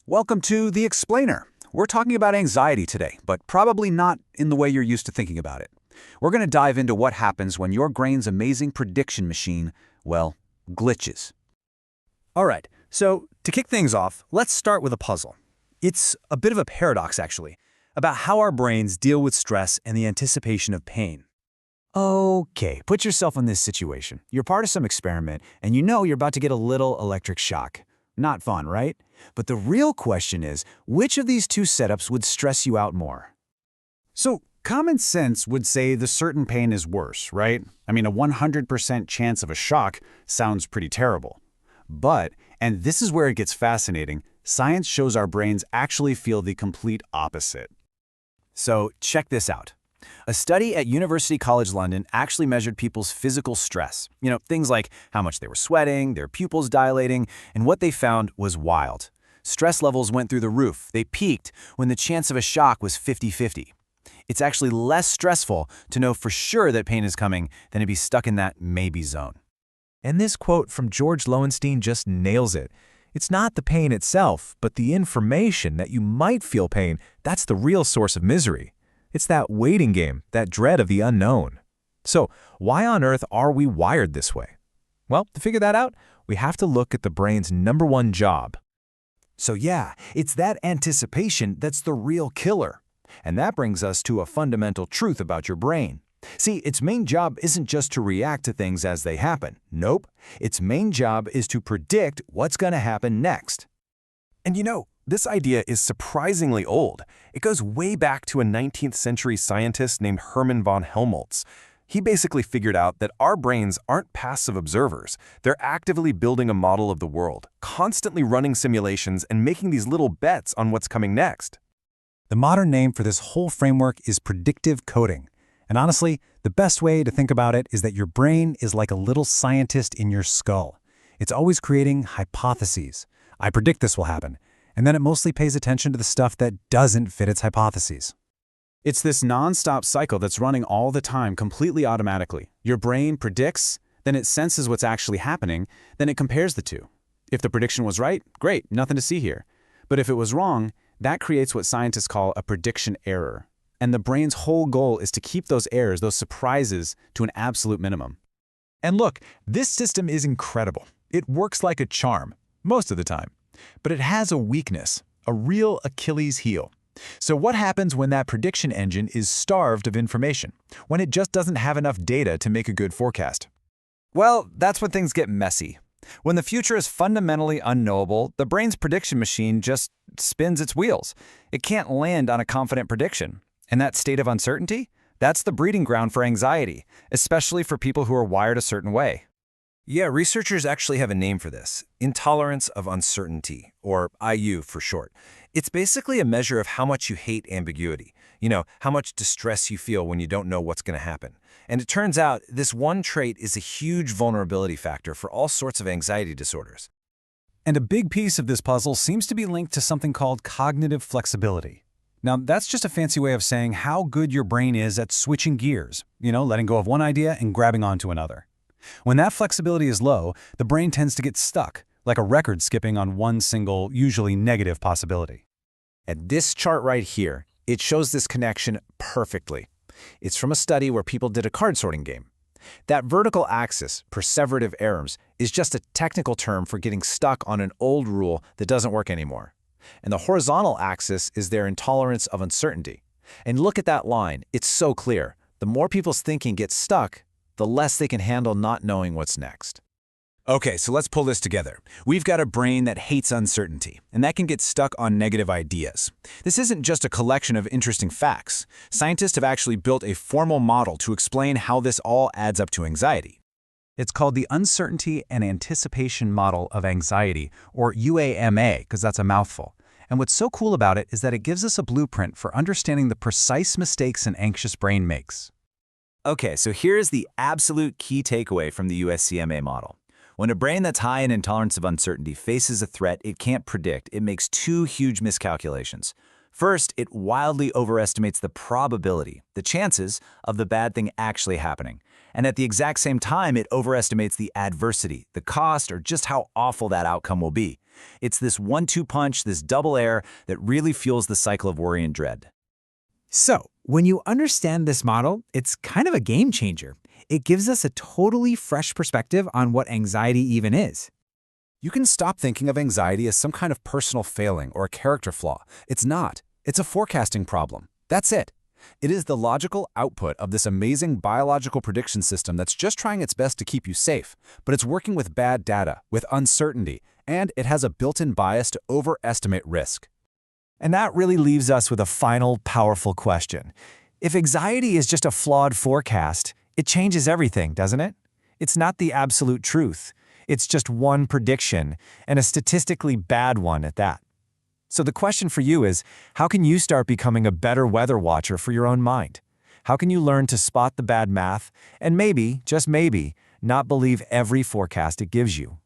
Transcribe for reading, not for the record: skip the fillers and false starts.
Welcome to The Explainer. We're talking about anxiety today, but probably not in the way you're used to thinking about it. We're going to dive into what happens when your brain's amazing prediction machine, well, glitches. All right, so to kick things off, let's start with a puzzle. It's a bit of a paradox, actually, about how our brains deal with stress and the anticipation of pain. Okay, put yourself in this situation. You're part of some experiment, and you know you're about to get a little electric shock. Not fun, right? But the real question is, which of these two setups would stress you out more? So, common sense would say the certain pain is worse, right? I mean, a 100% chance of a shock sounds pretty terrible. But, and this is where it gets fascinating, science shows our brains actually feel the complete opposite. So, check this out. A study at University College London actually measured people's physical stress. Things like how much they were sweating, their pupils dilating, and what they found was wild. Stress levels went through the roof. They peaked when the chance of a shock was 50-50. It's actually less stressful to know for sure that pain is coming than to be stuck in that maybe zone. And this quote from George Lowenstein just nails it. It's not the pain itself, but the information that you might feel pain, that's the real source of misery. It's that waiting game, that dread of the unknown. So, why on earth are we wired this way? Well, to figure that out, we have to look at the brain's number one job. So yeah, it's that anticipation that's the real killer. And that brings us to a fundamental truth about your brain. See, its main job isn't just to react to things as they happen. Nope. Its main job is to predict what's going to happen next. And this idea is surprisingly old. It goes way back to a 19th century scientist named Hermann von Helmholtz. He basically figured out that our brains aren't passive observers. They're actively building a model of the world, constantly running simulations and making these little bets on what's coming next. The modern name for this whole framework is predictive coding. And honestly, the best way to think about it is that your brain is like a little scientist in your skull. It's always creating hypotheses. I predict this will happen. And then it mostly pays attention to the stuff that doesn't fit its hypotheses. It's this non-stop cycle that's running all the time completely automatically. Your brain predicts, then it senses what's actually happening, then it compares the two. If the prediction was right, great, nothing to see here. But if it was wrong, that creates what scientists call a prediction error. And the brain's whole goal is to keep those errors, those surprises, to an absolute minimum. And look, this system is incredible. It works like a charm, most of the time. But it has a weakness, a real Achilles heel. So what happens when that prediction engine is starved of information, when it just doesn't have enough data to make a good forecast? Well, that's when things get messy. When the future is fundamentally unknowable, the brain's prediction machine just spins its wheels. It can't land on a confident prediction. And that state of uncertainty, that's the breeding ground for anxiety, especially for people who are wired a certain way. Yeah, researchers actually have a name for this, intolerance of uncertainty, or IU for short. It's basically a measure of how much you hate ambiguity, how much distress you feel when you don't know what's going to happen. And it turns out this one trait is a huge vulnerability factor for all sorts of anxiety disorders. And a big piece of this puzzle seems to be linked to something called cognitive flexibility. Now, that's just a fancy way of saying how good your brain is at switching gears, letting go of one idea and grabbing onto another. When that flexibility is low, the brain tends to get stuck, like a record skipping on one single, usually negative possibility. And this chart right here, it shows this connection perfectly. It's from a study where people did a card sorting game. That vertical axis, perseverative errors, is just a technical term for getting stuck on an old rule that doesn't work anymore. And the horizontal axis is their intolerance of uncertainty. And look at that line, it's so clear. The more people's thinking gets stuck, the less they can handle not knowing what's next. Okay, so let's pull this together. We've got a brain that hates uncertainty, and that can get stuck on negative ideas. This isn't just a collection of interesting facts. Scientists have actually built a formal model to explain how this all adds up to anxiety. It's called the Uncertainty and Anticipation Model of Anxiety, or UAMA, because that's a mouthful. And what's so cool about it is that it gives us a blueprint for understanding the precise mistakes an anxious brain makes. Okay, so here's the absolute key takeaway from the USCMA model. When a brain that's high in intolerance of uncertainty faces a threat it can't predict, it makes two huge miscalculations. First, it wildly overestimates the probability, the chances, of the bad thing actually happening. And at the exact same time, it overestimates the adversity, the cost, or just how awful that outcome will be. It's this 1-2 punch, this double air, that really fuels the cycle of worry and dread. So, when you understand this model, it's kind of a game changer. It gives us a totally fresh perspective on what anxiety even is. You can stop thinking of anxiety as some kind of personal failing or a character flaw. It's not. It's a forecasting problem. That's it. It is the logical output of this amazing biological prediction system that's just trying its best to keep you safe, but it's working with bad data, with uncertainty, and it has a built-in bias to overestimate risk. And that really leaves us with a final, powerful question. If anxiety is just a flawed forecast, it changes everything, doesn't it? It's not the absolute truth. It's just one prediction, and a statistically bad one at that. So the question for you is, how can you start becoming a better weather watcher for your own mind? How can you learn to spot the bad math and maybe, just maybe, not believe every forecast it gives you?